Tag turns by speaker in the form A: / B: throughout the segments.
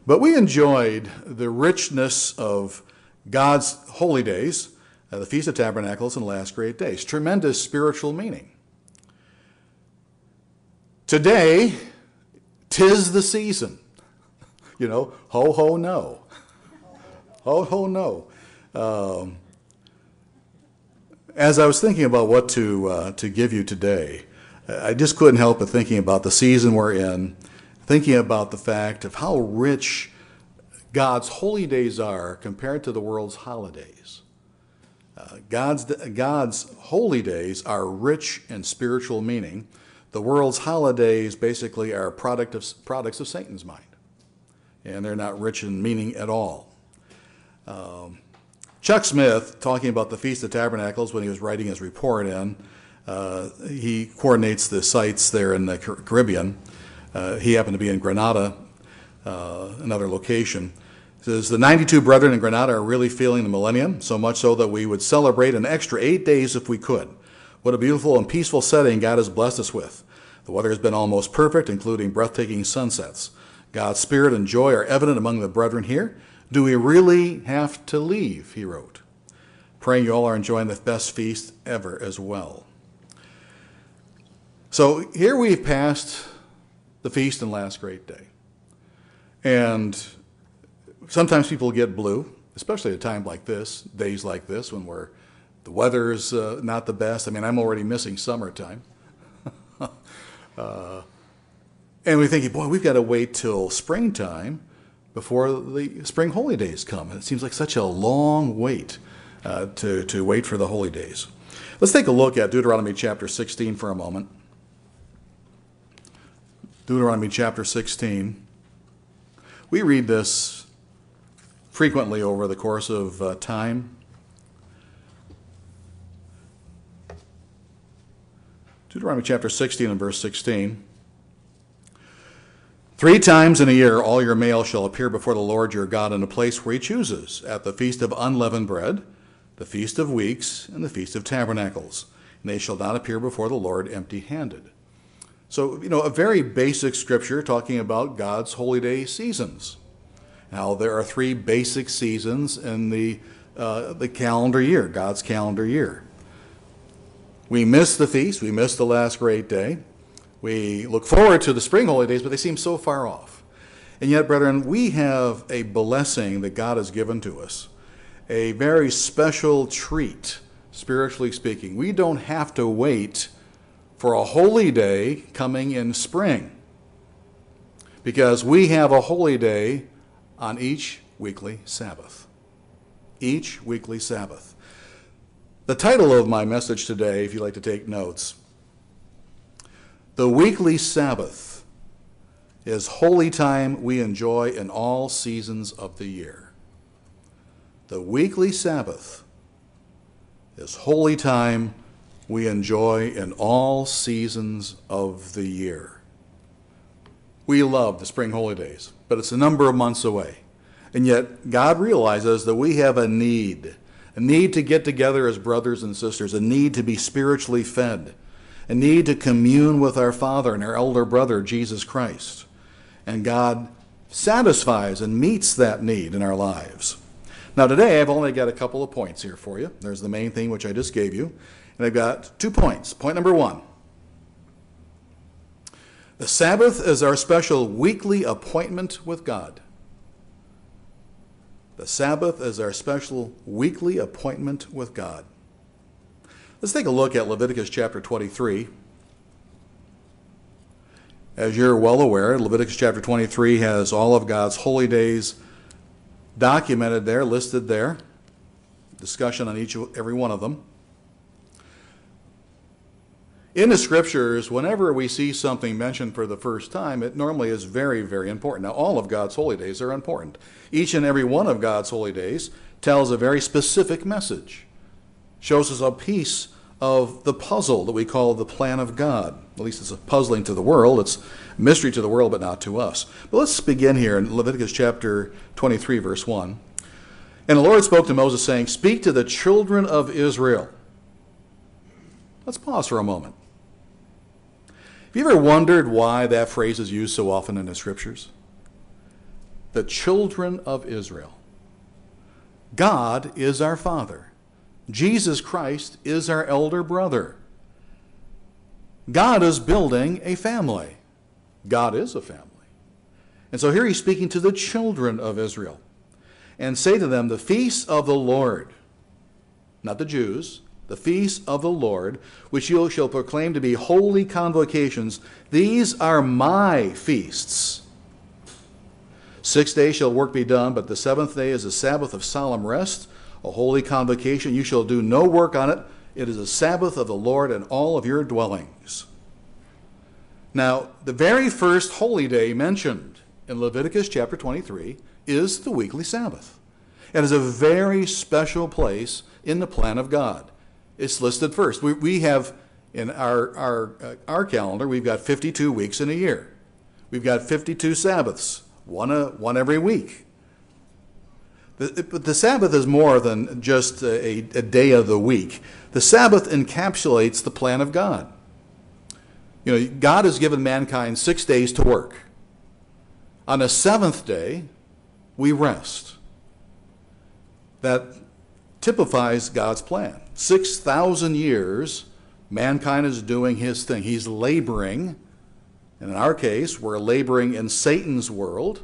A: But we enjoyed the richness of God's holy days, the Feast of Tabernacles and Last Great Days. Tremendous spiritual meaning. Today, 'tis the season. You know, ho, ho, no. Ho, ho, no. As I was thinking about what to give you today, I just couldn't help but thinking about the season we're in, thinking about the fact of how rich God's holy days are compared to the world's holidays. God's holy days are rich in spiritual meaning. The world's holidays basically are products of Satan's mind, and they're not rich in meaning at all. Chuck Smith, talking about the Feast of Tabernacles when he was writing his report in, he coordinates the sites there in the Caribbean. He happened to be in Grenada, another location. He says, the 92 brethren in Grenada are really feeling the millennium, so much so that we would celebrate an extra 8 days if we could. What a beautiful and peaceful setting God has blessed us with. The weather has been almost perfect, including breathtaking sunsets. God's spirit and joy are evident among the brethren here. Do we really have to leave, he wrote. Praying you all are enjoying the best feast ever as well. So here we've passed the feast and last great day. And sometimes people get blue, especially at a time like this, days like this, when the weather's not the best. I mean, I'm already missing summertime. And we're thinking, boy, we've got to wait till springtime before the spring holy days come. And it seems like such a long wait to wait for the holy days. Let's take a look at Deuteronomy chapter 16 for a moment. Deuteronomy chapter 16. We read this frequently over the course of time. Deuteronomy chapter 16 and verse 16. 3 times in a year all your males shall appear before the Lord your God in a place where he chooses, at the feast of unleavened bread, the feast of weeks, and the feast of tabernacles. And they shall not appear before the Lord empty-handed. So, a very basic scripture talking about God's holy day seasons. Now, there are 3 basic seasons in the calendar year, God's calendar year. We miss the feast, we miss the last great day. We look forward to the spring holy days, but they seem so far off. And yet, brethren, we have a blessing that God has given to us, a very special treat, spiritually speaking. We don't have to wait for a holy day coming in spring, because we have a holy day on each weekly Sabbath. Each weekly Sabbath. The title of my message today, if you'd like to take notes, the weekly Sabbath is holy time we enjoy in all seasons of the year. The weekly Sabbath is holy time we enjoy in all seasons of the year. We love the spring holy days, but it's a number of months away. And yet God realizes that we have a need to get together as brothers and sisters, a need to be spiritually fed, a need to commune with our Father and our elder brother, Jesus Christ. And God satisfies and meets that need in our lives. Now today, I've only got a couple of points here for you. There's the main thing, which I just gave you. And I've got 2 points. Point number 1. The Sabbath is our special weekly appointment with God. The Sabbath is our special weekly appointment with God. Let's take a look at Leviticus chapter 23. As you're well aware, Leviticus chapter 23 has all of God's holy days documented there, listed there. Discussion on every one of them. In the scriptures, whenever we see something mentioned for the first time, it normally is very, very important. Now, all of God's holy days are important. Each and every one of God's holy days tells a very specific message, shows us a piece of the puzzle that we call the plan of God. At least it's puzzling to the world. It's a mystery to the world, but not to us. But let's begin here in Leviticus chapter 23, verse 1. And the Lord spoke to Moses, saying, "Speak to the children of Israel." Let's pause for a moment. Have you ever wondered why that phrase is used so often in the scriptures? The children of Israel. God is our Father. Jesus Christ is our elder brother. God is building a family. God is a family. And so here he's speaking to the children of Israel. And say to them, the feasts of the Lord, not the Jews, the feasts of the Lord, which you shall proclaim to be holy convocations, these are my feasts. 6 days shall work be done, but the seventh day is a Sabbath of solemn rest, a holy convocation. You shall do no work on it. It is a Sabbath of the Lord in all of your dwellings. Now, the very first holy day mentioned in Leviticus chapter 23 is the weekly Sabbath. It is a very special place in the plan of God. It's listed first. We have in our calendar, we've got 52 weeks in a year. We've got 52 Sabbaths, one every week. But the Sabbath is more than just a day of the week. The Sabbath encapsulates the plan of God. You know, God has given mankind 6 days to work. On the seventh day, we rest. That typifies God's plan. 6,000 years, mankind is doing his thing. He's laboring. And in our case, we're laboring in Satan's world.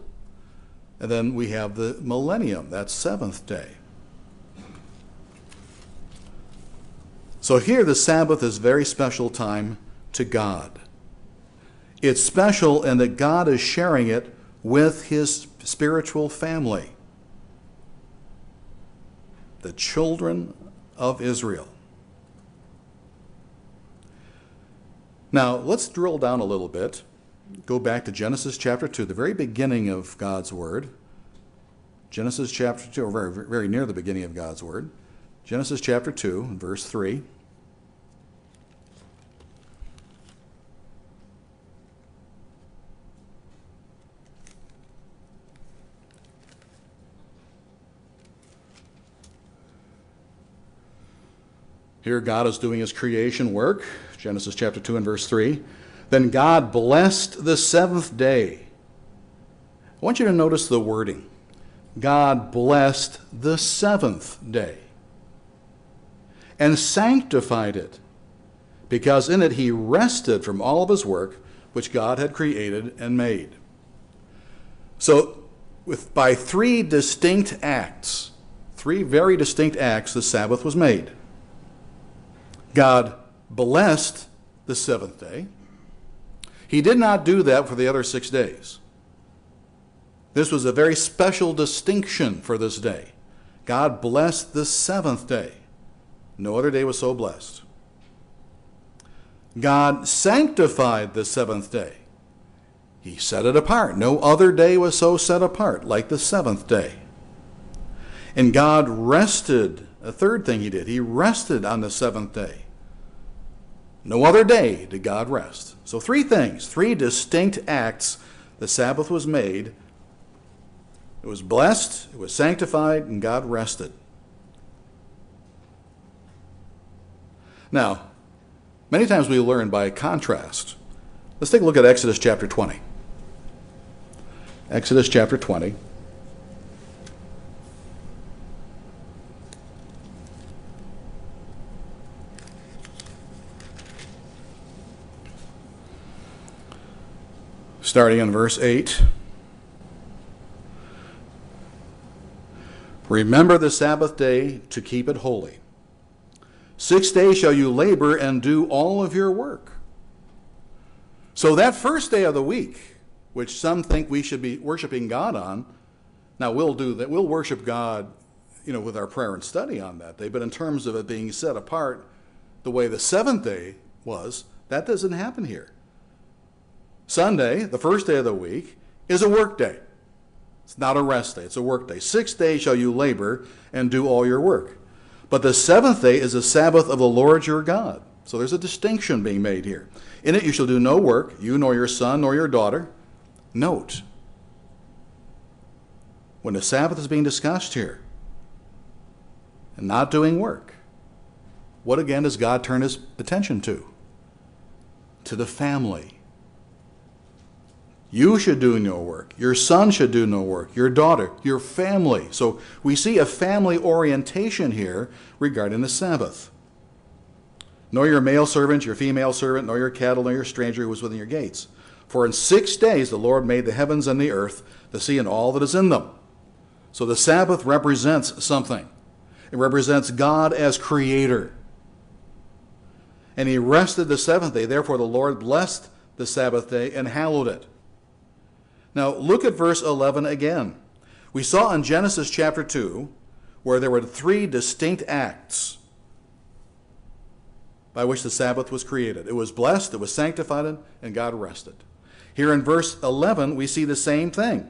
A: And then we have the millennium, that seventh day. So here the Sabbath is a very special time to God. It's special in that God is sharing it with his spiritual family, the children of Israel. Now, let's drill down a little bit. Go back to Genesis chapter 2, the very beginning of God's Word. Genesis chapter 2, or very, very near the beginning of God's Word. Genesis chapter 2, and verse 3. Here God is doing his creation work. Genesis chapter 2 and verse 3. Then God blessed the seventh day. I want you to notice the wording. God blessed the seventh day and sanctified it, because in it he rested from all of his work which God had created and made. So by three distinct acts, three very distinct acts, the Sabbath was made. God blessed the seventh day. He did not do that for the other 6 days. This was a very special distinction for this day. God blessed the seventh day. No other day was so blessed. God sanctified the seventh day. He set it apart. No other day was so set apart like the seventh day. And God rested. A third thing he did, he rested on the seventh day. No other day did God rest. So three things, three distinct acts. The Sabbath was made. It was blessed, it was sanctified, and God rested. Now, many times we learn by contrast. Let's take a look at Exodus chapter 20. Exodus chapter 20. Starting in verse 8. Remember the Sabbath day to keep it holy. 6 days shall you labor and do all of your work. So that first day of the week, which some think we should be worshiping God on, now we'll do that. We'll worship God, with our prayer and study on that day. But in terms of it being set apart the way the seventh day was, that doesn't happen here. Sunday, the first day of the week, is a work day. It's not a rest day, it's a work day. 6 days shall you labor and do all your work. But the seventh day is a Sabbath of the Lord your God. So there's a distinction being made here. In it you shall do no work, you nor your son nor your daughter. Note, when the Sabbath is being discussed here, and not doing work, what again does God turn his attention to? To the family. You should do no work. Your son should do no work. Your daughter, your family. So we see a family orientation here regarding the Sabbath. Nor your male servant, your female servant, nor your cattle, nor your stranger who is within your gates. For in 6 days the Lord made the heavens and the earth, the sea and all that is in them. So the Sabbath represents something. It represents God as creator. And he rested the 7th day. Therefore the Lord blessed the Sabbath day and hallowed it. Now look at verse 11 again. We saw in Genesis chapter 2 where there were 3 distinct acts by which the Sabbath was created. It was blessed, it was sanctified, and God rested. Here in verse 11 we see the same thing.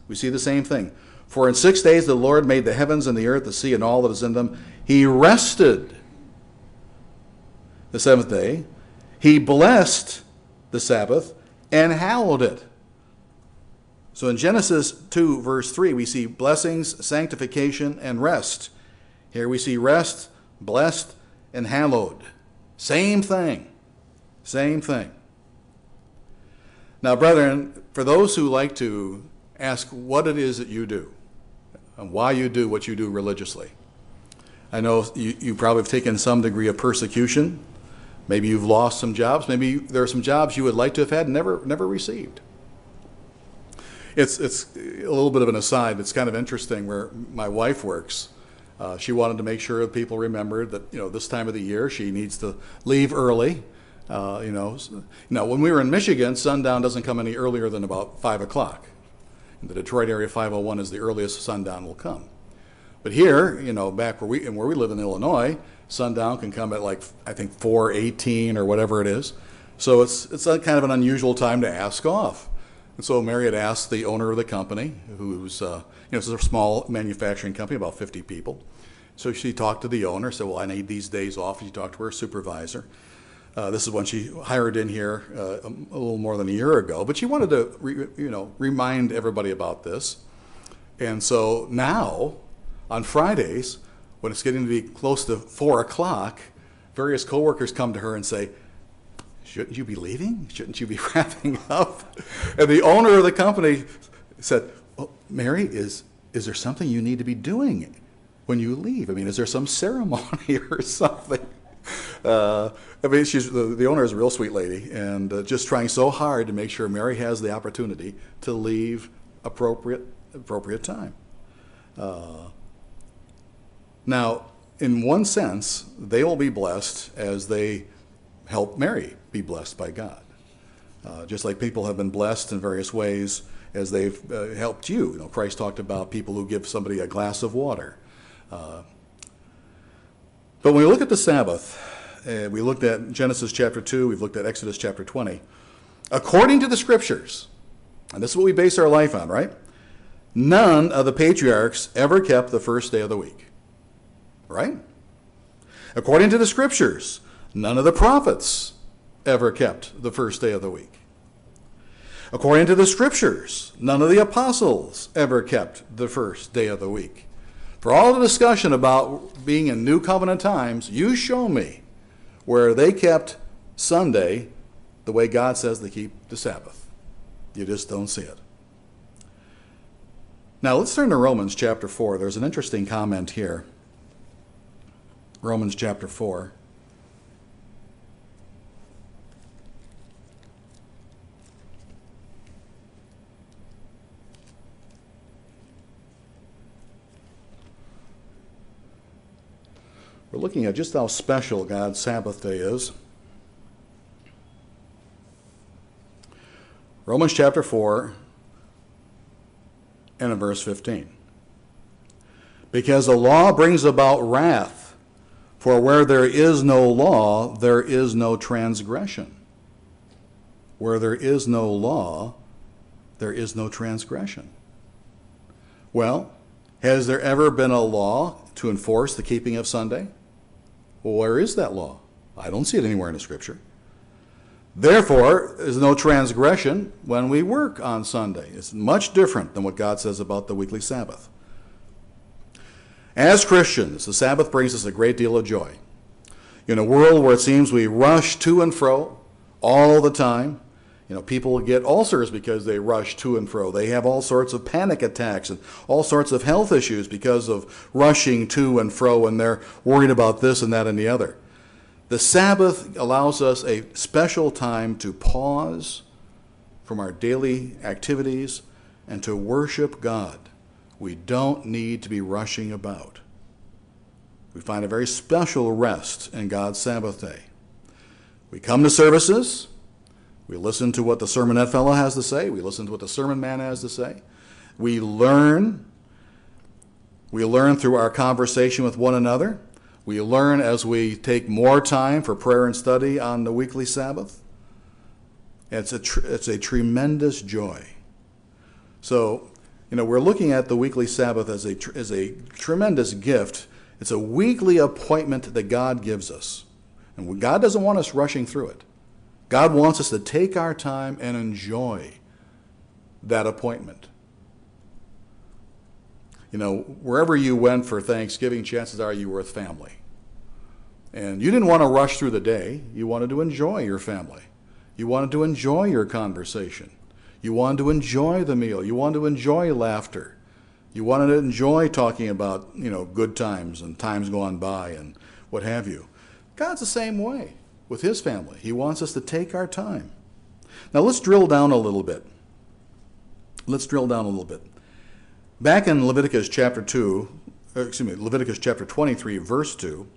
A: We see the same thing. For in 6 days the Lord made the heavens and the earth, the sea, and all that is in them. He rested the 7th day. He blessed the Sabbath and hallowed it. So in Genesis 2, verse 3, we see blessings, sanctification, and rest. Here we see rest, blessed, and hallowed. Same thing. Same thing. Now, brethren, for those who like to ask what it is that you do and why you do what you do religiously, I know you probably have taken some degree of persecution. Maybe you've lost some jobs. Maybe there are some jobs you would like to have had and never received. It's a little bit of an aside. It's kind of interesting where my wife works. She wanted to make sure that people remembered that this time of the year she needs to leave early. Now when we were in Michigan, sundown doesn't come any earlier than about 5 o'clock. In the Detroit area, 5:01 is the earliest sundown will come. But here, back where we live in Illinois, sundown can come at I think 4:18 or whatever it is. So it's a kind of an unusual time to ask off. And so Mary had asked the owner of the company, who's it's a small manufacturing company, about 50 people. So she talked to the owner, said, well, I need these days off. And she talked to her supervisor. This is when she hired in here a little more than a year ago. But she wanted to remind everybody about this. And so now, on Fridays, when it's getting to be close to 4 o'clock, various coworkers come to her and say, shouldn't you be leaving? Shouldn't you be wrapping up? And the owner of the company said, well, Mary, is there something you need to be doing when you leave? I mean, is there some ceremony or something? The owner is a real sweet lady and just trying so hard to make sure Mary has the opportunity to leave appropriate time. Now, in one sense, they will be blessed as they help Mary be blessed by God. Just like people have been blessed in various ways as they've helped you. Christ talked about people who give somebody a glass of water. But when we look at the Sabbath, we looked at Genesis chapter 2, we've looked at Exodus chapter 20. According to the Scriptures, and this is what we base our life on, right? None of the patriarchs ever kept the first day of the week. Right? According to the Scriptures, none of the prophets ever kept the first day of the week. According to the Scriptures, none of the apostles ever kept the first day of the week. For all the discussion about being in New Covenant times, you show me where they kept Sunday the way God says they keep the Sabbath. You just don't see it. Now let's turn to Romans chapter 4. There's an interesting comment here. Romans chapter 4. We're looking at just how special God's Sabbath day is. Romans chapter 4 and in verse 15. Because the law brings about wrath, for where there is no law, there is no transgression. Where there is no law, there is no transgression. Well, has there ever been a law to enforce the keeping of Sunday? Well, where is that law? I don't see it anywhere in the Scripture. Therefore, there's no transgression when we work on Sunday. It's much different than what God says about the weekly Sabbath. As Christians, the Sabbath brings us a great deal of joy. In a world where it seems we rush to and fro all the time, People get ulcers because they rush to and fro. They have all sorts of panic attacks and all sorts of health issues because of rushing to and fro, and they're worried about this and that and the other. The Sabbath allows us a special time to pause from our daily activities and to worship God. We don't need to be rushing about. We find a very special rest in God's Sabbath day. We come to services. We listen to what the sermonette fellow has to say. We listen to what the sermon man has to say. We learn. We learn through our conversation with one another. We learn as we take more time for prayer and study on the weekly Sabbath. It's a tremendous joy. So, we're looking at the weekly Sabbath as a tremendous gift. It's a weekly appointment that God gives us. And God doesn't want us rushing through it. God wants us to take our time and enjoy that appointment. Wherever you went for Thanksgiving, chances are you were with family. And you didn't want to rush through the day. You wanted to enjoy your family. You wanted to enjoy your conversation. You wanted to enjoy the meal. You wanted to enjoy laughter. You wanted to enjoy talking about, good times and times gone by and what have you. God's the same way with his family. He wants us to take our time. Now let's drill down a little bit. Back in Leviticus chapter 23, verse 2.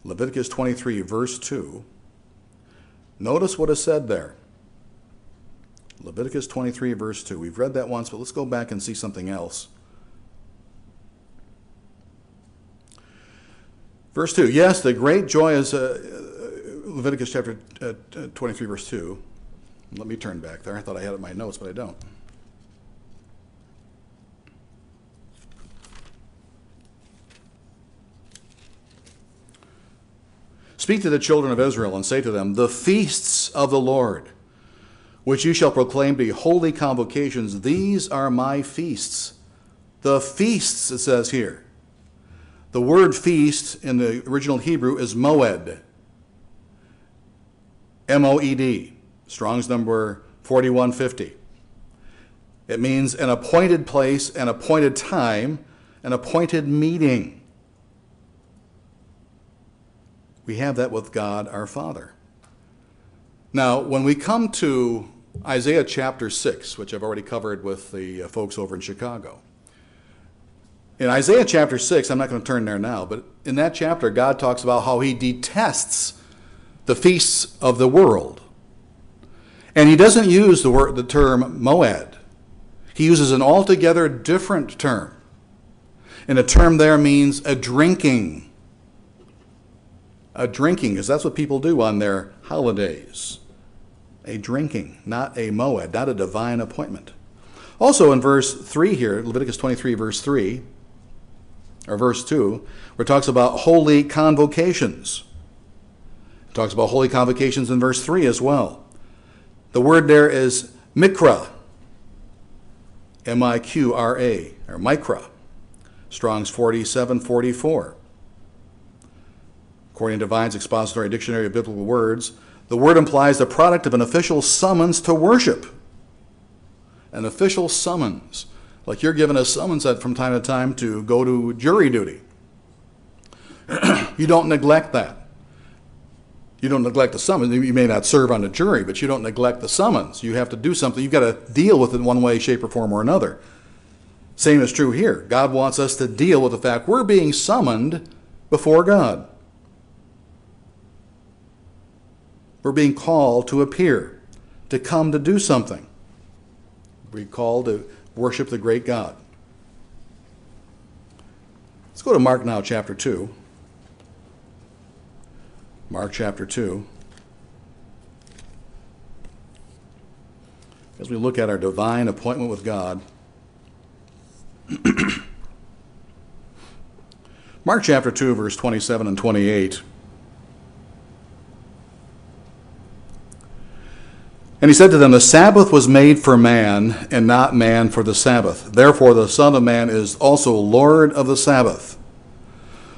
A: Leviticus 23, verse 2. Notice what is said there. Leviticus 23, verse 2. We've read that once, but let's go back and see something else. Verse 2. Yes, the great joy is Leviticus chapter 23, verse 2. Let me turn back there. I thought I had it in my notes, but I don't. Speak to the children of Israel and say to them, the feasts of the Lord, which you shall proclaim to be holy convocations, these are my feasts. The feasts, it says here. The word feast in the original Hebrew is moed. M-O-E-D. Strong's number 4150. It means an appointed place, an appointed time, an appointed meeting. We have that with God our Father. Now, when we come to Isaiah chapter 6, which I've already covered with the folks over in Chicago. In Isaiah chapter 6, I'm not going to turn there now, but in that chapter, God talks about how he detests the feasts of the world. And he doesn't use the term moed. He uses an altogether different term. And the term there means a drinking. A drinking, because that's what people do on their holidays. A drinking, not a moed, not a divine appointment. Also in verse 3 here, Leviticus 23, verse 3, or verse 2, where it talks about holy convocations. It talks about holy convocations in verse 3 as well. The word there is mikra, M-I-Q-R-A, or mikra, Strong's 4744. According to Divine's Expository Dictionary of Biblical Words, the word implies the product of an official summons to worship. An official summons. Like you're given a summons from time to time to go to jury duty. You don't neglect that. You don't neglect the summons. You may not serve on the jury, but you don't neglect the summons. You have to do something. You've got to deal with it in one way, shape, or form or another. Same is true here. God wants us to deal with the fact we're being summoned before God. We're being called to appear, to come to do something. We're called to worship the great God. Let's go to Mark now, chapter 2. Mark chapter 2. As we look at our divine appointment with God. Mark chapter 2, verse 27 and 28. And he said to them, the Sabbath was made for man, and not man for the Sabbath. Therefore the Son of Man is also Lord of the Sabbath.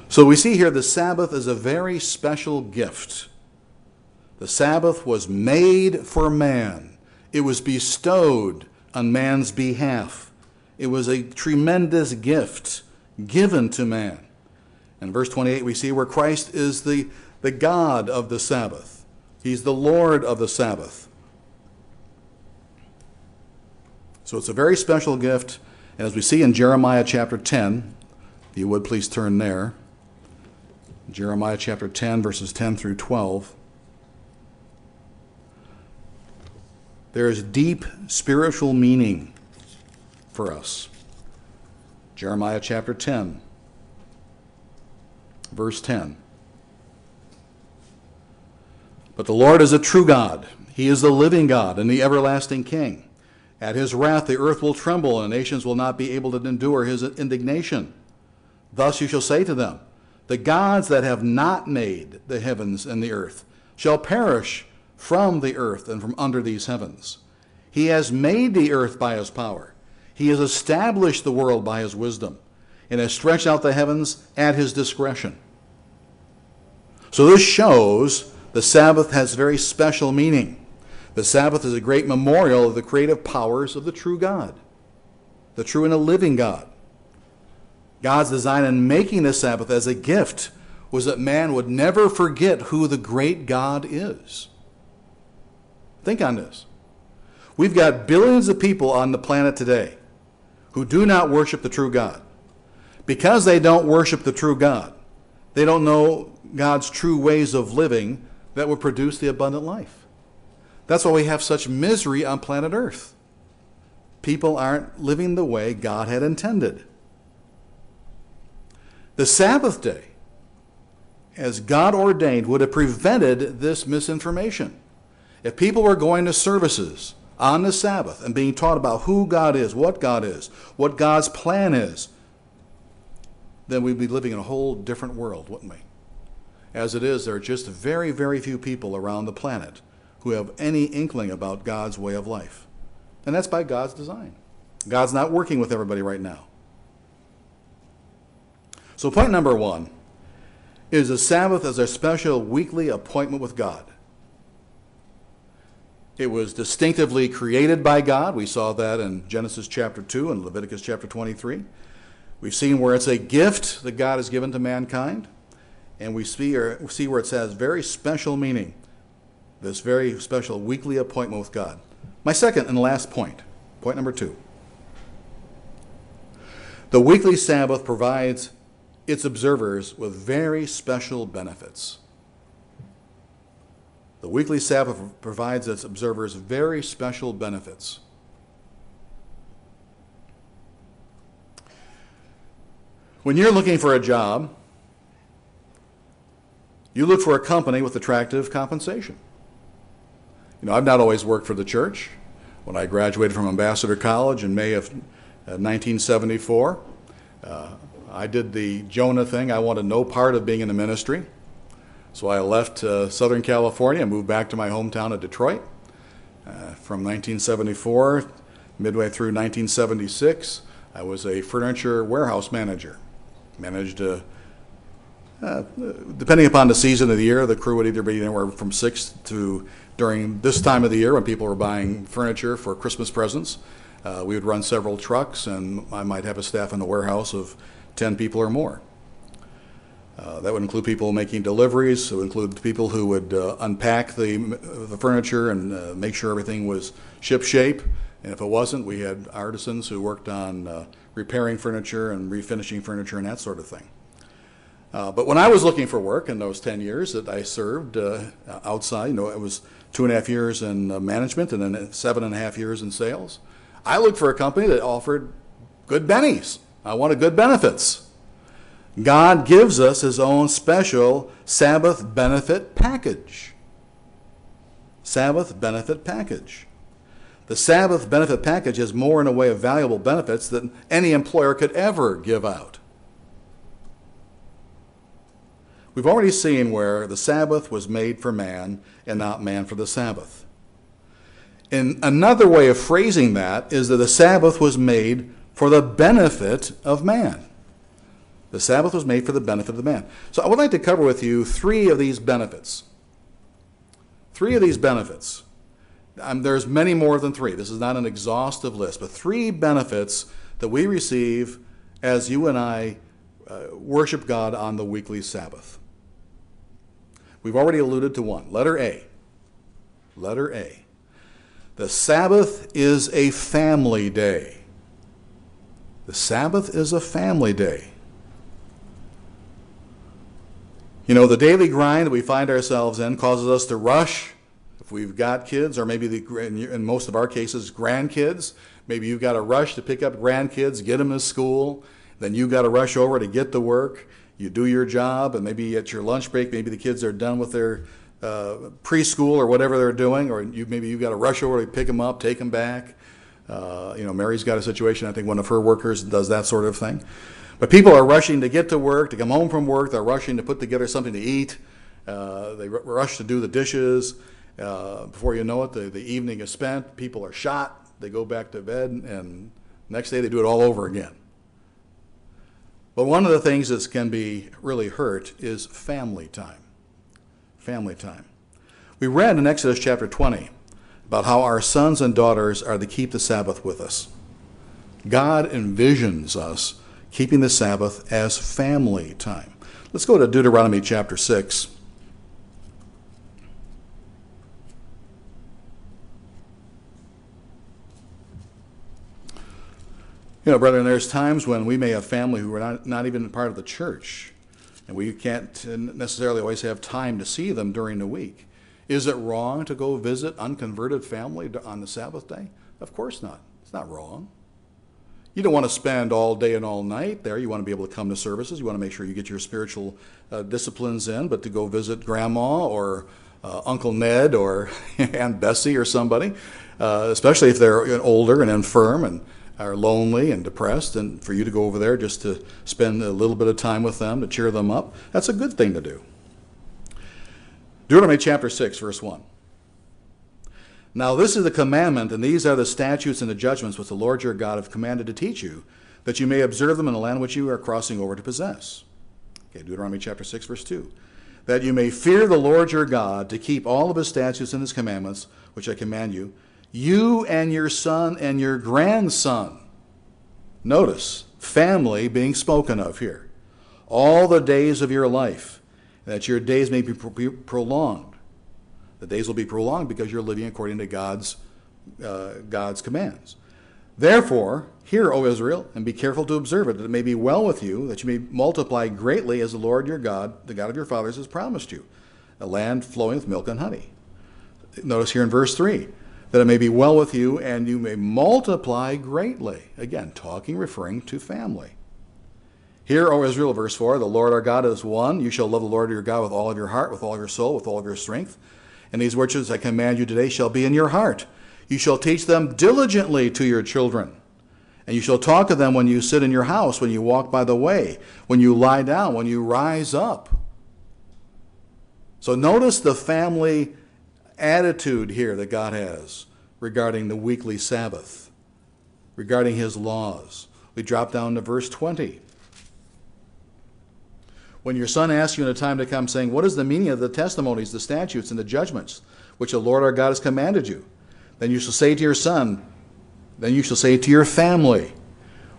A: So we see here the Sabbath is a very special gift. The Sabbath was made for man. It was bestowed on man's behalf. It was a tremendous gift given to man. In verse 28, we see where Christ is the God of the Sabbath. He's the Lord of the Sabbath. So it's a very special gift. And as we see in Jeremiah chapter 10, if you would please turn there. Jeremiah chapter 10, verses 10 through 12. There is deep spiritual meaning for us. Jeremiah chapter 10, verse 10. But the Lord is a true God. He is the living God and the everlasting King. At his wrath the earth will tremble, and the nations will not be able to endure his indignation. Thus you shall say to them, the gods that have not made the heavens and the earth shall perish from the earth and from under these heavens. He has made the earth by his power. He has established the world by his wisdom, and has stretched out the heavens at his discretion. So this shows the Sabbath has very special meaning. The Sabbath is a great memorial of the creative powers of the true God, the true and a living God. God's design in making the Sabbath as a gift was that man would never forget who the great God is. Think on this. We've got billions of people on the planet today who do not worship the true God. Because they don't worship the true God, they don't know God's true ways of living that would produce the abundant life. That's why we have such misery on planet Earth. People aren't living the way God had intended. The Sabbath day, as God ordained, would have prevented this misinformation. If people were going to services on the Sabbath and being taught about who God is, what God's plan is, then we'd be living in a whole different world, wouldn't we? As it is, there are just very, very few people around the planet who have any inkling about God's way of life. And that's by God's design. God's not working with everybody right now. So point number one is the Sabbath as a special weekly appointment with God. It was distinctively created by God. We saw that in Genesis chapter 2 and Leviticus chapter 23. We've seen where it's a gift that God has given to mankind. And we see where it has very special meaning, this very special weekly appointment with God. My second and last point number 2. The weekly Sabbath provides its observers with very special benefits. The weekly Sabbath provides its observers very special benefits. When you're looking for a job, you look for a company with attractive compensation. You know, I've not always worked for the church. When I graduated from Ambassador College in May of 1974, I did the Jonah thing. I wanted no part of being in the ministry. So I left Southern California and moved back to my hometown of Detroit. From 1974, midway through 1976, I was a furniture warehouse manager. Managed, depending upon the season of the year, the crew would either be anywhere from 6 to, during this time of the year when people were buying furniture for Christmas presents, we would run several trucks, and I might have a staff in the warehouse of 10 people or more. That would include people making deliveries. It would include people who would unpack the furniture and make sure everything was ship-shape. And if it wasn't, we had artisans who worked on repairing furniture and refinishing furniture and that sort of thing. But when I was looking for work in those 10 years that I served outside, you know, it was 2.5 years in management and then 7.5 years in sales. I looked for a company that offered good bennies. I wanted good benefits. God gives us his own special Sabbath benefit package. Sabbath benefit package. The Sabbath benefit package has more in a way of valuable benefits than any employer could ever give out. We've already seen where the Sabbath was made for man and not man for the Sabbath. And another way of phrasing that is that the Sabbath was made for the benefit of man. The Sabbath was made for the benefit of the man. So I would like to cover with you 3 of these benefits. Three of these benefits. There's many more than three. This is not an exhaustive list, but three benefits that we receive as you and I worship God on the weekly Sabbath. We've already alluded to one. Letter A. Letter A. The Sabbath is a family day. The Sabbath is a family day. You know, the daily grind that we find ourselves in causes us to rush. If we've got kids, or maybe in most of our cases, grandkids, maybe you've got to rush to pick up grandkids, get them to school, then you've got to rush over to get to work. You do your job, and maybe at your lunch break, maybe the kids are done with their preschool or whatever they're doing, or maybe you've got to rush over to pick them up, take them back. Mary's got a situation, I think one of her workers does that sort of thing. But people are rushing to get to work, to come home from work. They're rushing to put together something to eat. They rush to do the dishes. Before you know it, the evening is spent. People are shot. They go back to bed, and next day they do it all over again. But one of the things that can be really hurt is family time. Family time. We read in Exodus chapter 20 about how our sons and daughters are to keep the Sabbath with us. God envisions us keeping the Sabbath as family time. Let's go to Deuteronomy chapter 6. You know, brethren, there's times when we may have family who are not even part of the church, and we can't necessarily always have time to see them during the week. Is it wrong to go visit unconverted family on the Sabbath day? Of course not. It's not wrong. You don't want to spend all day and all night there. You want to be able to come to services. You want to make sure you get your spiritual disciplines in, but to go visit Grandma or Uncle Ned or Aunt Bessie or somebody, especially if they're older and infirm and are lonely and depressed, and for you to go over there just to spend a little bit of time with them, to cheer them up, that's a good thing to do. Deuteronomy chapter 6, verse 1. Now this is the commandment, and these are the statutes and the judgments which the Lord your God have commanded to teach you, that you may observe them in the land which you are crossing over to possess. Okay, Deuteronomy chapter 6, verse 2. That you may fear the Lord your God, to keep all of his statutes and his commandments, which I command you, you and your son and your grandson. Notice, family being spoken of here. All the days of your life, that your days may be prolonged. The days will be prolonged because you're living according to God's commands. Therefore, hear, O Israel, and be careful to observe it, that it may be well with you, that you may multiply greatly as the Lord your God, the God of your fathers, has promised you, a land flowing with milk and honey. Notice here in verse 3, that it may be well with you, and you may multiply greatly. Again, referring to family. Hear, O Israel, verse 4, the Lord our God is one. You shall love the Lord your God with all of your heart, with all of your soul, with all of your strength. And these words I command you today shall be in your heart. You shall teach them diligently to your children. And you shall talk of them when you sit in your house, when you walk by the way, when you lie down, when you rise up. So notice the family attitude here that God has regarding the weekly Sabbath, regarding his laws. We drop down to verse 20. When your son asks you in a time to come, saying, what is the meaning of the testimonies, the statutes, and the judgments which the Lord our God has commanded you? Then you shall say to your son, then you shall say to your family,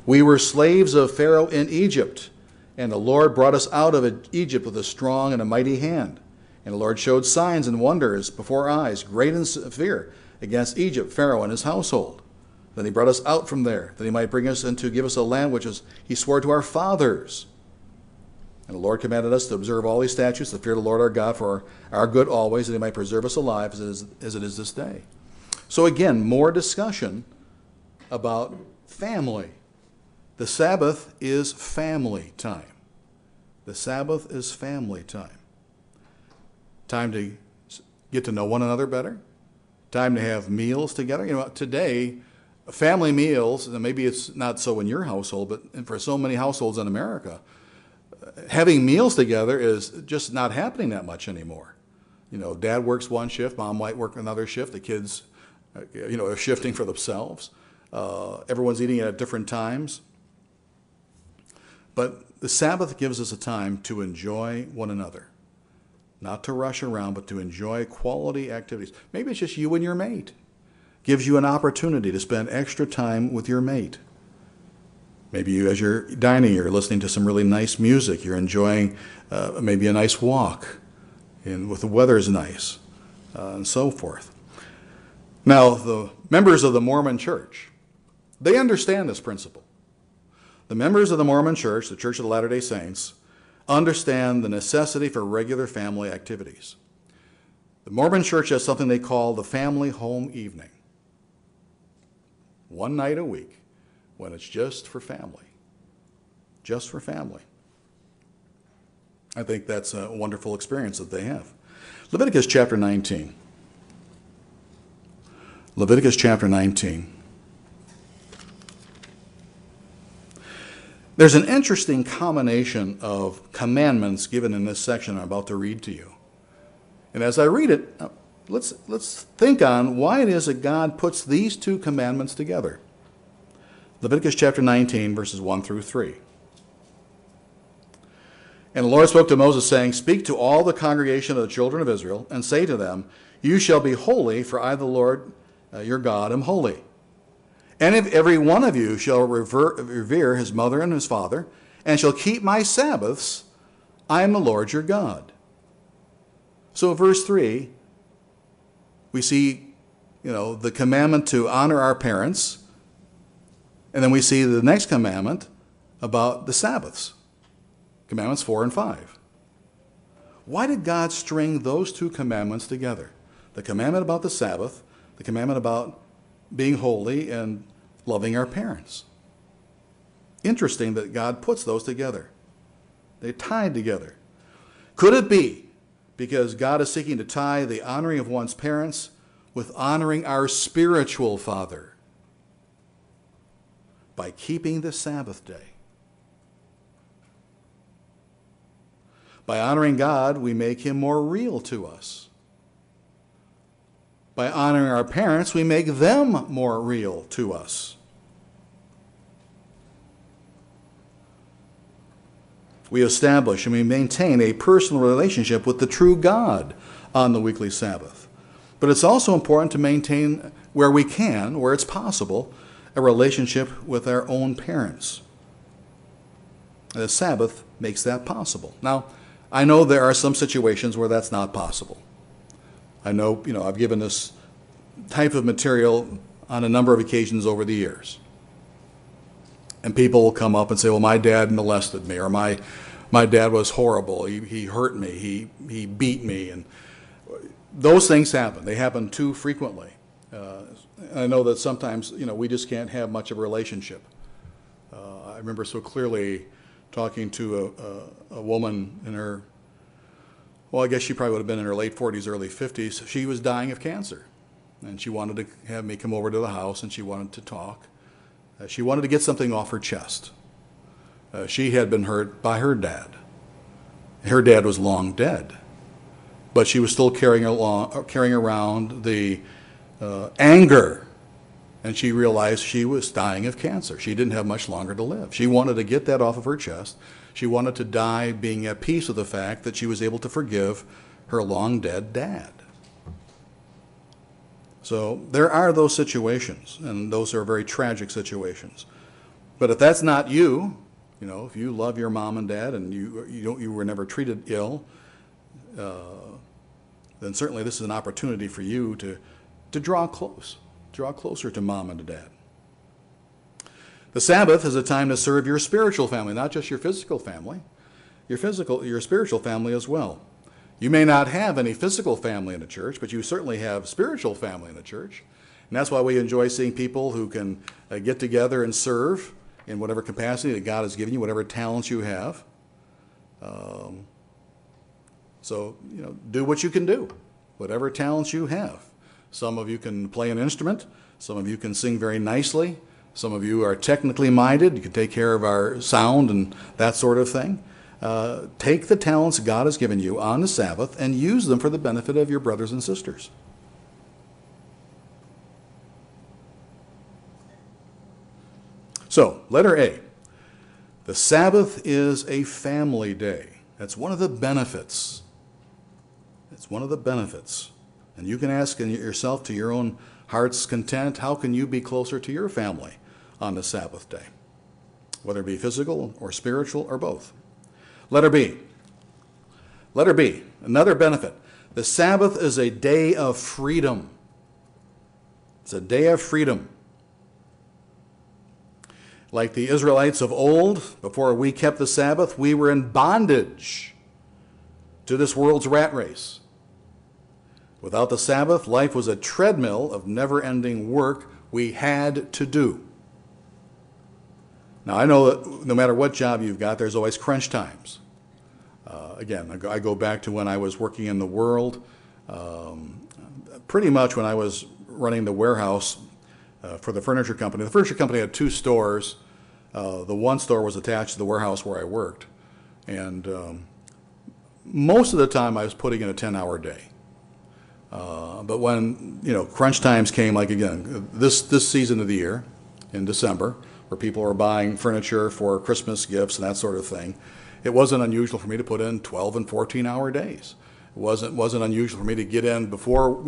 A: we were slaves of Pharaoh in Egypt, and the Lord brought us out of Egypt with a strong and a mighty hand. And the Lord showed signs and wonders before our eyes, great and severe, against Egypt, Pharaoh and his household. Then he brought us out from there, that he might bring us and to give us a land which he swore to our fathers. And the Lord commanded us to observe all these statutes, to fear the Lord our God for our good always, that he might preserve us alive as it is this day. So again, more discussion about family. The Sabbath is family time. The Sabbath is family time. Time to get to know one another better. Time to have meals together. You know, today, family meals, and maybe it's not so in your household, but for so many households in America, having meals together is just not happening that much anymore. You know, dad works one shift, mom might work another shift, the kids, are shifting for themselves. Everyone's eating at different times. But the Sabbath gives us a time to enjoy one another. not to rush around, but to enjoy quality activities. Maybe it's just you and your mate. Gives you an opportunity to spend extra time with your mate. Maybe you, as you're dining, you're listening to some really nice music. You're enjoying maybe a nice walk, and with the weather's nice, and so forth. Now, the members of the Mormon Church, they understand this principle. The members of the Mormon Church, the Church of the Latter-day Saints, understand the necessity for regular family activities. The Mormon Church has something they call the family home evening. One night a week when it's just for family. Just for family. I think that's a wonderful experience that they have. Leviticus chapter 19. Leviticus chapter 19. There's an interesting combination of commandments given in this section I'm about to read to you. And as I read it, let's think on why it is that God puts these two commandments together. Leviticus chapter 19, verses 1 through 3. And the Lord spoke to Moses, saying, Speak to all the congregation of the children of Israel, and say to them, You shall be holy, for I, the Lord your God, am holy. And if every one of you shall revere his mother and his father, and shall keep my Sabbaths, I am the Lord your God. So in verse 3, we see, the commandment to honor our parents, and then we see the next commandment about the Sabbaths, commandments 4 and 5. Why did God string those two commandments together? The commandment about the Sabbath, the commandment about being holy and loving our parents. Interesting that God puts those together. They're tied together. Could it be because God is seeking to tie the honoring of one's parents with honoring our spiritual father by keeping the Sabbath day? By honoring God, we make him more real to us. By honoring our parents, we make them more real to us. We establish and we maintain a personal relationship with the true God on the weekly Sabbath. But it's also important to maintain, where we can, where it's possible, a relationship with our own parents. The Sabbath makes that possible. Now, I know there are some situations where that's not possible. I know, I've given this type of material on a number of occasions over the years. And people will come up and say, well, my dad molested me, or my dad was horrible. He hurt me. He beat me. And those things happen. They happen too frequently. I know that sometimes, we just can't have much of a relationship. I remember so clearly talking to a woman in her, I guess she probably would have been in her late 40s, early 50s. She was dying of cancer. And she wanted to have me come over to the house, and she wanted to talk. She wanted to get something off her chest. She had been hurt by her dad. Her dad was long dead. But she was still carrying around the anger. And she realized she was dying of cancer. She didn't have much longer to live. She wanted to get that off of her chest. She wanted to die being at peace with the fact that she was able to forgive her long dead dad. So there are those situations, and those are very tragic situations. But if that's not you, if you love your mom and dad and you were never treated ill, then certainly this is an opportunity for you to draw closer to mom and to dad. The Sabbath is a time to serve your spiritual family, not just your physical family, your spiritual family as well. You may not have any physical family in the church, but you certainly have spiritual family in the church. And that's why we enjoy seeing people who can get together and serve in whatever capacity that God has given you, whatever talents you have. So, do what you can do, whatever talents you have. Some of you can play an instrument. Some of you can sing very nicely. Some of you are technically minded. You can take care of our sound and that sort of thing. Take the talents God has given you on the Sabbath and use them for the benefit of your brothers and sisters. So, letter A. The Sabbath is a family day. That's one of the benefits It's one of the benefits. And you can ask yourself to your own heart's content, how can you be closer to your family on the Sabbath day? Whether it be physical or spiritual or both. Letter B. Letter B, another benefit. The Sabbath is a day of freedom. It's a day of freedom. Like the Israelites of old, before we kept the Sabbath, we were in bondage to this world's rat race. Without the Sabbath, life was a treadmill of never-ending work we had to do. Now, I know that no matter what job you've got, there's always crunch times. Again, I go back to when I was working in the world. Pretty much when I was running the warehouse for the furniture company. The furniture company had 2 stores. The one store was attached to the warehouse where I worked. And most of the time I was putting in a 10-hour day. But when, crunch times came, like again, this season of the year, in December, where people are buying furniture for Christmas gifts and that sort of thing, it wasn't unusual for me to put in 12 and 14-hour days. It wasn't unusual for me to get in before,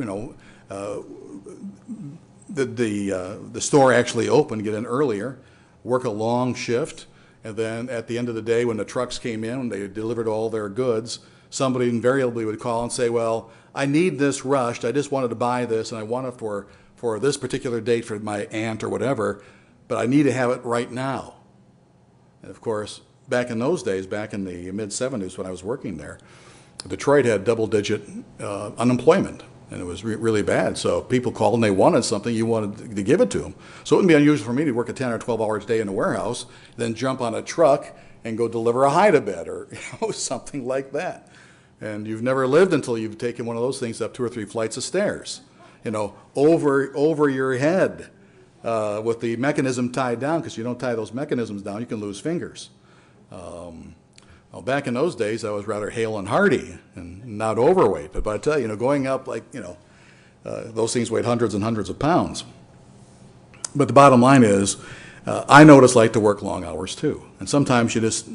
A: the store actually opened, get in earlier, work a long shift, and then at the end of the day when the trucks came in, when they delivered all their goods, somebody invariably would call and say, well, I need this rushed, I just wanted to buy this, and I want it for this particular date for my aunt or whatever, but I need to have it right now. And of course, back in those days, back in the mid-'70s when I was working there, Detroit had double-digit unemployment, and it was really bad. So people called and they wanted something, you wanted to give it to them. So it wouldn't be unusual for me to work a 10 or 12 hours a day in a warehouse, then jump on a truck and go deliver a hide-a-bed or something like that. And you've never lived until you've taken one of those things up 2 or 3 flights of stairs, over your head with the mechanism tied down, because you don't tie those mechanisms down, you can lose fingers. Well, back in those days, I was rather hale and hearty and not overweight. But I tell you, going up those things weighed hundreds and hundreds of pounds. But the bottom line is, I know what it's like to work long hours too. And sometimes you just,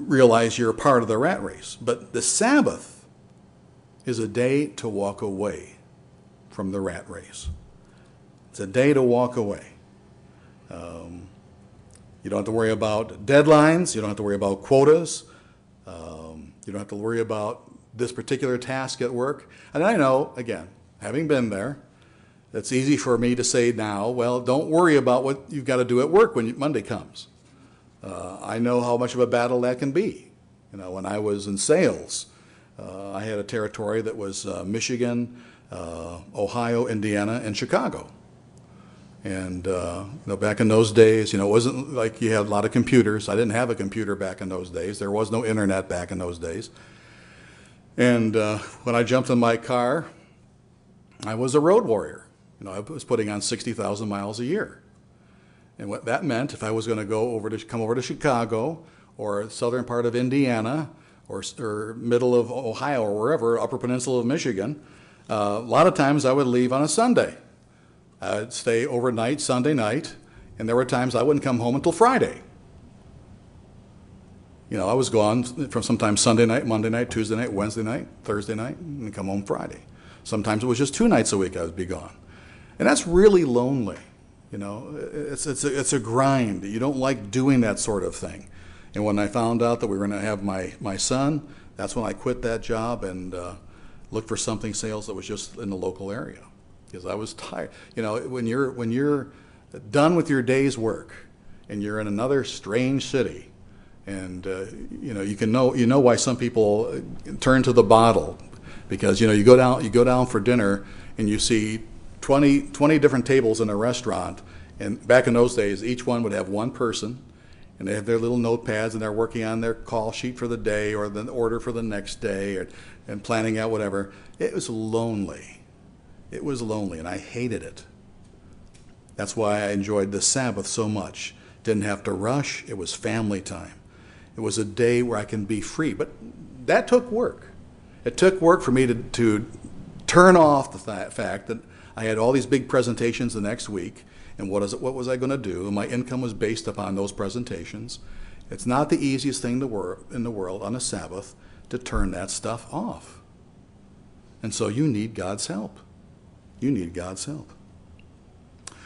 A: realize you're a part of the rat race. But the Sabbath is a day to walk away from the rat race. It's a day to walk away. You don't have to worry about deadlines. You don't have to worry about quotas. You don't have to worry about this particular task at work. And I know, again, having been there, it's easy for me to say now, well, don't worry about what you've got to do at work when Monday comes. I know how much of a battle that can be. When I was in sales, I had a territory that was Michigan, Ohio, Indiana, and Chicago. And back in those days, it wasn't like you had a lot of computers. I didn't have a computer back in those days. There was no internet back in those days. And when I jumped in my car, I was a road warrior. I was putting on 60,000 miles a year. And what that meant, if I was going to come over to Chicago or southern part of Indiana or middle of Ohio or wherever, Upper Peninsula of Michigan, a lot of times I would leave on a Sunday. I'd stay overnight Sunday night, and there were times I wouldn't come home until Friday. I was gone from sometimes Sunday night, Monday night, Tuesday night, Wednesday night, Thursday night, and come home Friday. Sometimes it was just 2 nights a week I would be gone. And that's really lonely. It's a grind. You don't like doing that sort of thing. And when I found out that we were going to have my son, that's when I quit that job and looked for something sales that was just in the local area. Because I was tired. When you're done with your day's work and you're in another strange city, and you know why some people turn to the bottle, because you go down for dinner and you see 20 different tables in a restaurant, and back in those days each one would have one person, and they have their little notepads and they're working on their call sheet for the day or the order for the next day and planning out whatever. It was lonely. It was lonely, and I hated it. That's why I enjoyed the Sabbath so much. Didn't have to rush. It was family time. It was a day where I can be free. But that took work. It took work for me to turn off the fact that I had all these big presentations the next week, and what was I going to do? And my income was based upon those presentations. It's not the easiest thing in the world on a Sabbath to turn that stuff off. And so you need God's help. You need God's help.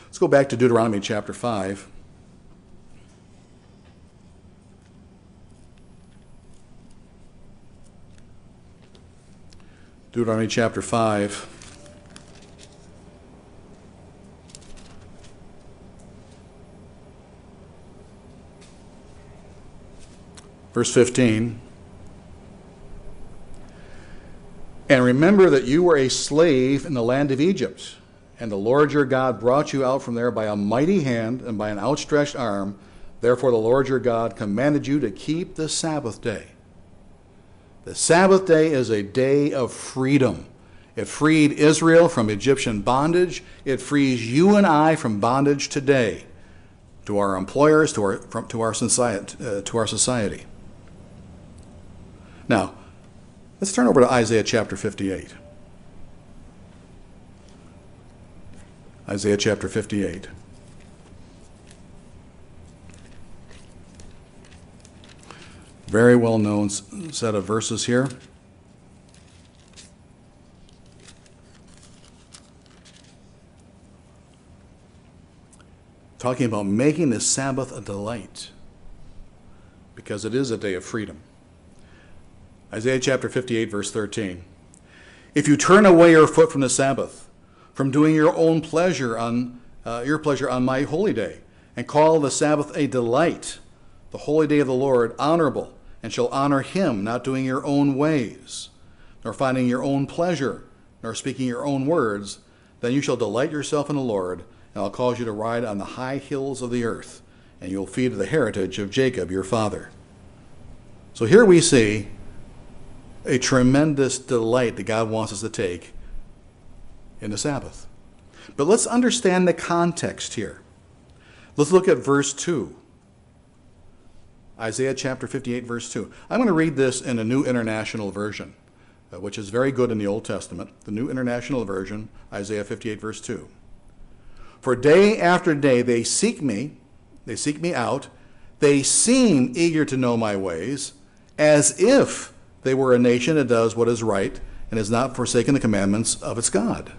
A: Let's go back to Deuteronomy chapter 5. Deuteronomy chapter 5. Verse 15. And remember that you were a slave in the land of Egypt, and the Lord your God brought you out from there by a mighty hand and by an outstretched arm. Therefore the Lord your God commanded you to keep the Sabbath day. The Sabbath day is a day of freedom. It freed Israel from Egyptian bondage. It frees you and I from bondage today, to our employers, to our society. Now, let's turn over to Isaiah chapter 58. Isaiah chapter 58. Very well-known set of verses here. Talking about making the Sabbath a delight, because it is a day of freedom. Isaiah chapter 58, verse 13. If you turn away your foot from the Sabbath, from doing your own pleasure on my holy day, and call the Sabbath a delight, the holy day of the Lord honorable, and shall honor him, not doing your own ways, nor finding your own pleasure, nor speaking your own words, then you shall delight yourself in the Lord, and I'll cause you to ride on the high hills of the earth, and you'll feed the heritage of Jacob your father. So here we see a tremendous delight that God wants us to take in the Sabbath. But let's understand the context here. Let's look at verse 2. Isaiah chapter 58, verse 2. I'm going to read this in a New International Version, which is very good in the Old Testament. The New International Version, Isaiah 58, verse 2. For day after day they seek me out, they seem eager to know my ways, as if they were a nation that does what is right and has not forsaken the commandments of its God.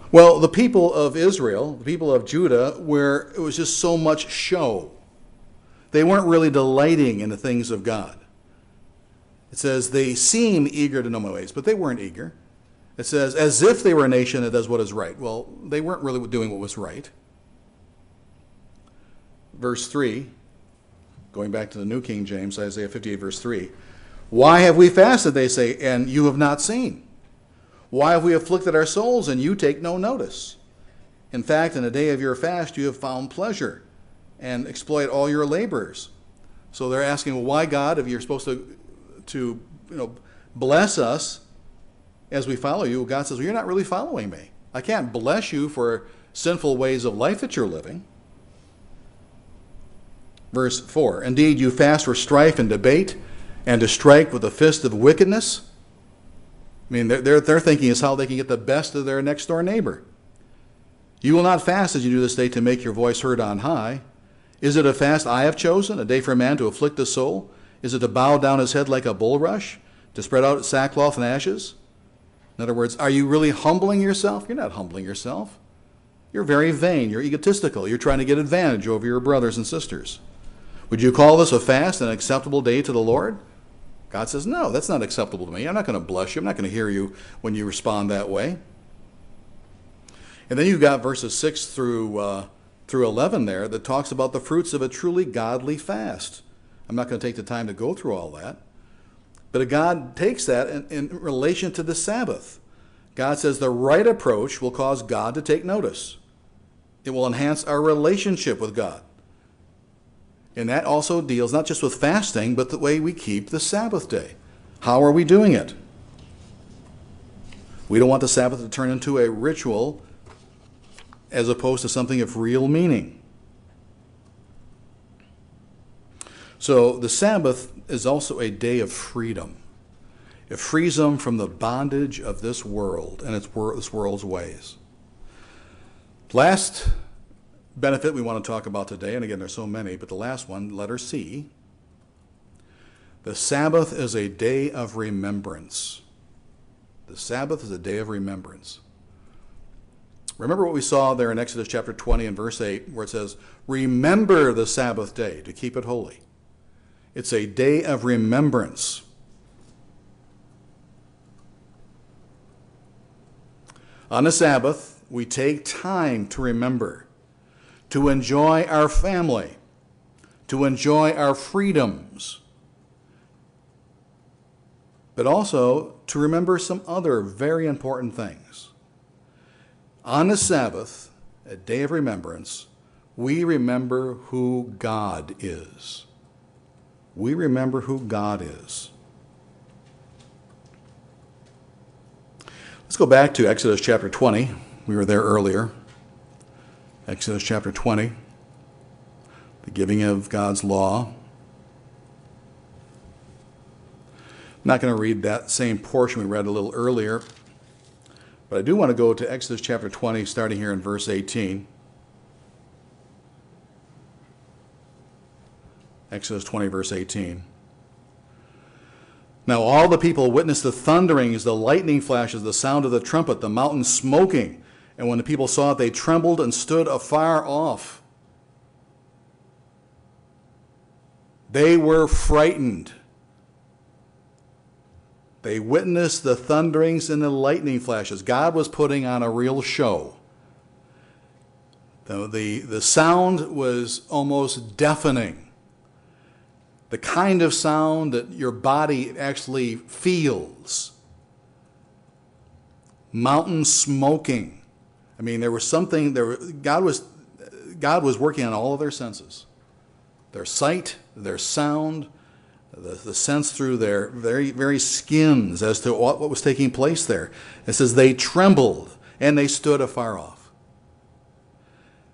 A: Well, the people of Israel, the people of Judah, where it was just so much show. They weren't really delighting in the things of God. It says they seem eager to know my ways, but they weren't eager. It says as if they were a nation that does what is right. Well, they weren't really doing what was right. Verse 3, going back to the New King James, Isaiah 58, verse 3. Why have we fasted, they say, and you have not seen? Why have we afflicted our souls, and you take no notice? In fact, in the day of your fast you have found pleasure, and exploit all your labors. So they're asking, well, why, God, if you're supposed to bless us as we follow you? God says, well, you're not really following me. I can't bless you for sinful ways of life that you're living. Verse 4, indeed, you fast for strife and debate, and to strike with the fist of wickedness. I mean, they're thinking is how they can get the best of their next door neighbor. You will not fast as you do this day to make your voice heard on high. Is it a fast I have chosen, a day for a man to afflict the soul? Is it to bow down his head like a bulrush, to spread out sackcloth and ashes? In other words, are you really humbling yourself? You're not humbling yourself. You're very vain. You're egotistical. You're trying to get advantage over your brothers and sisters. Would you call this a fast, an acceptable day to the Lord? God says, no, that's not acceptable to me. I'm not going to bless you. I'm not going to hear you when you respond that way. And then you've got verses 6 through 11 there that talks about the fruits of a truly godly fast. I'm not going to take the time to go through all that. But God takes that in relation to the Sabbath. God says the right approach will cause God to take notice. It will enhance our relationship with God. And that also deals not just with fasting, but the way we keep the Sabbath day. How are we doing it? We don't want the Sabbath to turn into a ritual as opposed to something of real meaning. So the Sabbath is also a day of freedom. It frees them from the bondage of this world and this world's ways. Last benefit we want to talk about today, and again there's so many, but the last one, letter C. The Sabbath is a day of remembrance. The Sabbath is a day of remembrance. Remember what we saw there in Exodus chapter 20 and verse 8, where it says, remember the Sabbath day to keep it holy. It's a day of remembrance. On the Sabbath, we take time to remember, to enjoy our family, to enjoy our freedoms, but also to remember some other very important things. On the Sabbath, a day of remembrance, we remember who God is. We remember who God is. Let's go back to Exodus chapter 20. We were there earlier. Exodus chapter 20, the giving of God's law. I'm not going to read that same portion we read a little earlier, but I do want to go to Exodus chapter 20, starting here in verse 18. Exodus 20, verse 18. Now all the people witnessed the thunderings, the lightning flashes, the sound of the trumpet, the mountain smoking. And when the people saw it, they trembled and stood afar off. They were frightened. They witnessed the thunderings and the lightning flashes. God was putting on a real show. The sound was almost deafening. The kind of sound that your body actually feels. Mountain smoking. I mean, there was something there. God was working on all of their senses, their sight, their sound, the sense through their very, very skins as to what was taking place there. It says they trembled and they stood afar off.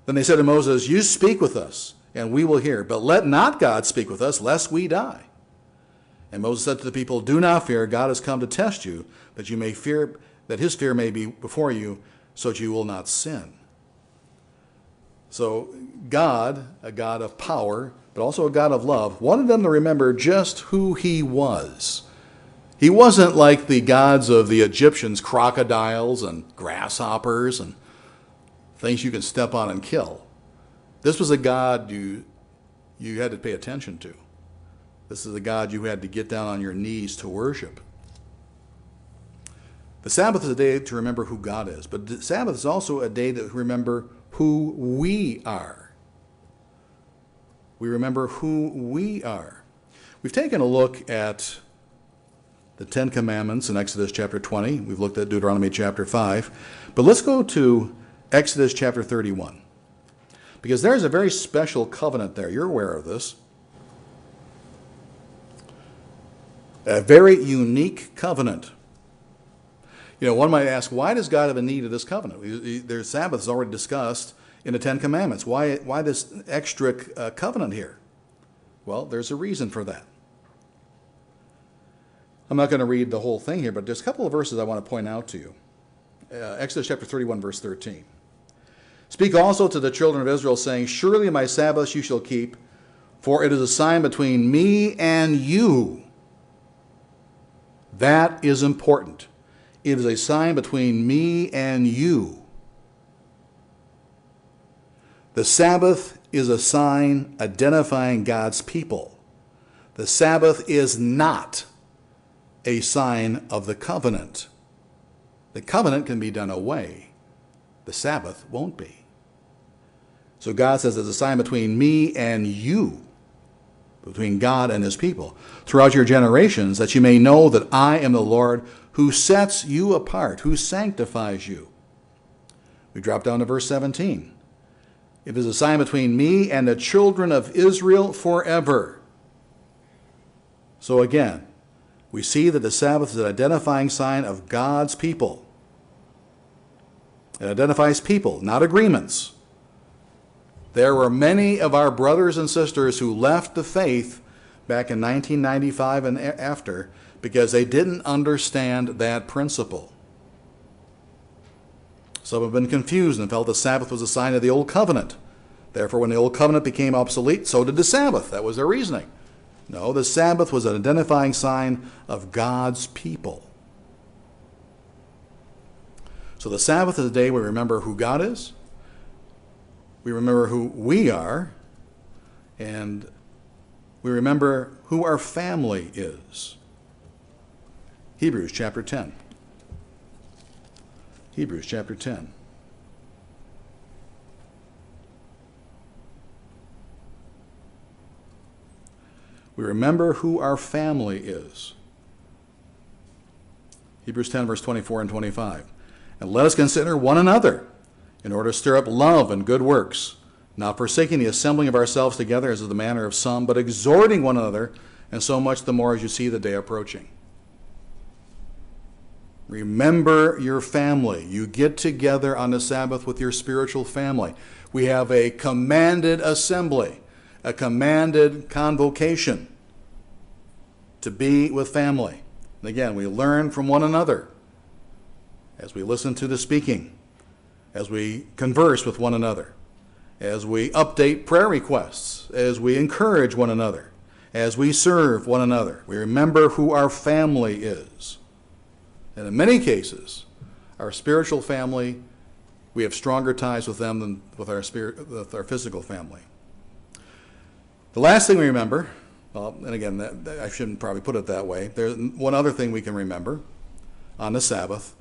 A: Then they said to Moses, "You speak with us, and we will hear. But let not God speak with us, lest we die." And Moses said to the people, "Do not fear. God has come to test you, that you may fear, that his fear may be before you, so that you will not sin." So God, a God of power, but also a God of love, wanted them to remember just who he was. He wasn't like the gods of the Egyptians, crocodiles and grasshoppers and things you can step on and kill. This was a God you had to pay attention to. This is a God you had to get down on your knees to worship. The Sabbath is a day to remember who God is, but the Sabbath is also a day to remember who we are. We remember who we are. We've taken a look at the Ten Commandments in Exodus chapter 20. We've looked at Deuteronomy chapter 5. But let's go to Exodus chapter 31. Because there's a very special covenant there. You're aware of this. A very unique covenant. You know, one might ask, why does God have a need of this covenant? Their Sabbath is already discussed in the Ten Commandments. Why this extra covenant here? Well, there's a reason for that. I'm not going to read the whole thing here, but there's a couple of verses I want to point out to you. Exodus chapter 31, verse 13. "Speak also to the children of Israel, saying, Surely my Sabbaths you shall keep, for it is a sign between me and you." That is important. It is a sign between me and you. The Sabbath is a sign identifying God's people. The Sabbath is not a sign of the covenant. The covenant can be done away. The Sabbath won't be. So God says it's a sign between me and you, between God and his people, throughout your generations, that you may know that I am the Lord who sets you apart, who sanctifies you. We drop down to verse 17. "It is a sign between me and the children of Israel forever." So again, we see that the Sabbath is an identifying sign of God's people. It identifies people, not agreements. There were many of our brothers and sisters who left the faith back in 1995 and after because they didn't understand that principle. Some have been confused and felt the Sabbath was a sign of the Old Covenant. Therefore, when the Old Covenant became obsolete, so did the Sabbath. That was their reasoning. No, the Sabbath was an identifying sign of God's people. So the Sabbath is a day we remember who God is, we remember who we are, and we remember who our family is. Hebrews chapter 10. Hebrews chapter 10. We remember who our family is. Hebrews 10, verse 24 and 25. And let us consider one another in order to stir up love and good works, not forsaking the assembling of ourselves together as is the manner of some, but exhorting one another, and so much the more as you see the day approaching. Remember your family. You get together on the Sabbath with your spiritual family. We have a commanded assembly, a commanded convocation to be with family. And again, we learn from one another as we listen to the speaking, as we converse with one another, as we update prayer requests, as we encourage one another, as we serve one another. We remember who our family is. And in many cases, our spiritual family, we have stronger ties with them than with our physical family. The last thing we remember, well, and again, I shouldn't probably put it that way. There's one other thing we can remember on the Sabbath.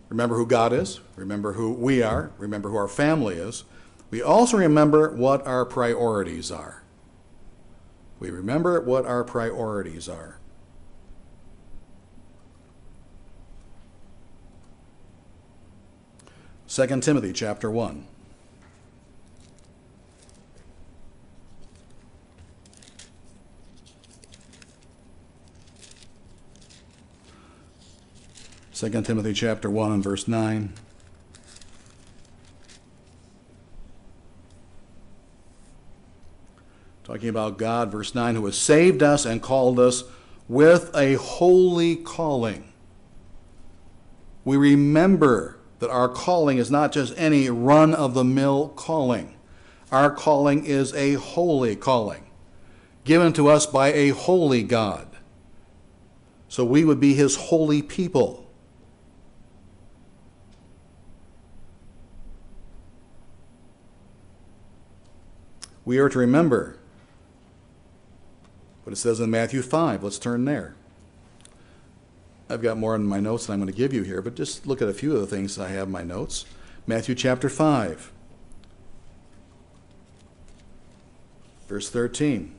A: Remember who God is, remember who we are, remember who our family is. We also remember what our priorities are. We remember what our priorities are. Second Timothy chapter 1. Second Timothy chapter 1 and verse 9. Talking about God, verse 9, who has saved us and called us with a holy calling. We remember that our calling is not just any run-of-the-mill calling. Our calling is a holy calling, given to us by a holy God. So we would be his holy people. We are to remember what it says in Matthew 5. Let's turn there. I've got more in my notes than I'm going to give you here, but just look at a few of the things that I have in my notes. Matthew chapter 5, verse 13.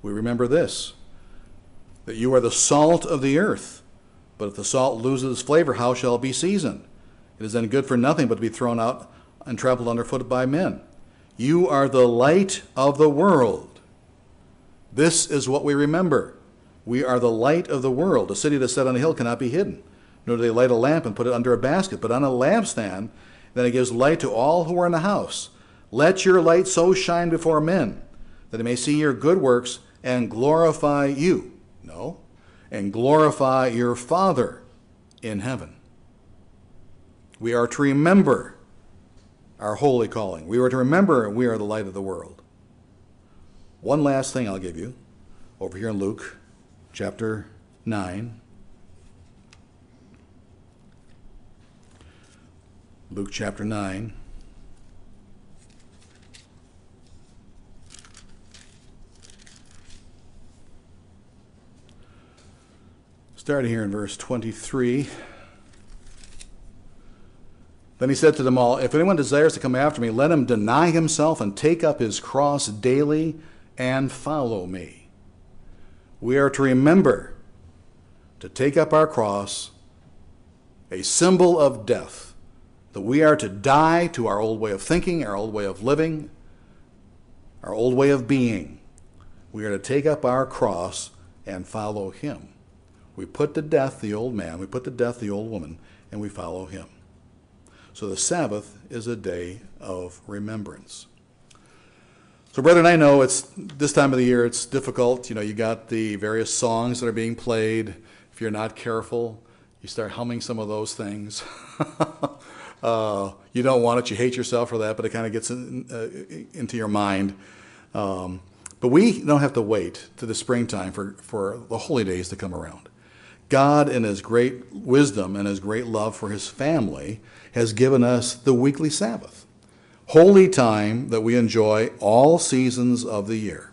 A: We remember this, that you are the salt of the earth, but if the salt loses its flavor, how shall it be seasoned? It is then good for nothing but to be thrown out and trampled underfoot by men. You are the light of the world. This is what we remember. We are the light of the world. A city that's set on a hill cannot be hidden. Nor do they light a lamp and put it under a basket, but on a lampstand. Then it gives light to all who are in the house. Let your light so shine before men, that they may see your good works and glorify you. No, and glorify your Father in heaven. We are to remember our holy calling. We are to remember we are the light of the world. One last thing I'll give you over here in Luke chapter 9. Luke chapter 9. Starting here in verse 23. Then he said to them all, if anyone desires to come after me, let him deny himself and take up his cross daily and follow me. We are to remember to take up our cross, a symbol of death, that we are to die to our old way of thinking, our old way of living, our old way of being. We are to take up our cross and follow him. We put to death the old man, we put to death the old woman, and we follow him. So the Sabbath is a day of remembrance. So brethren, I know it's this time of the year, it's difficult. You got the various songs that are being played. If you're not careful, you start humming some of those things. You don't want it, you hate yourself for that, but it kind of gets into your mind. But we don't have to wait to the springtime for the holy days to come around. God, in his great wisdom and his great love for his family, has given us the weekly Sabbath, holy time that we enjoy all seasons of the year.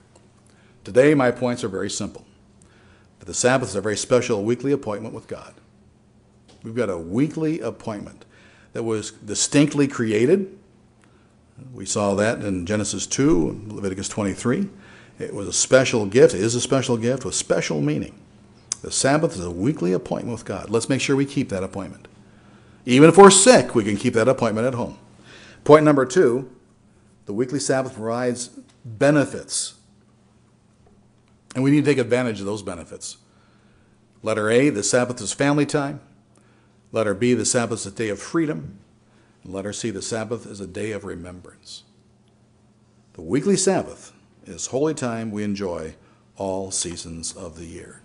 A: Today, my points are very simple. The Sabbath is a very special weekly appointment with God. We've got a weekly appointment that was distinctly created. We saw that in Genesis 2 and Leviticus 23. It was a special gift. It is a special gift with special meaning. The Sabbath is a weekly appointment with God. Let's make sure we keep that appointment. Even if we're sick, we can keep that appointment at home. Point number 2, the weekly Sabbath provides benefits. And we need to take advantage of those benefits. Letter A, the Sabbath is family time. Letter B, the Sabbath is a day of freedom. And letter C, the Sabbath is a day of remembrance. The weekly Sabbath is holy time we enjoy all seasons of the year.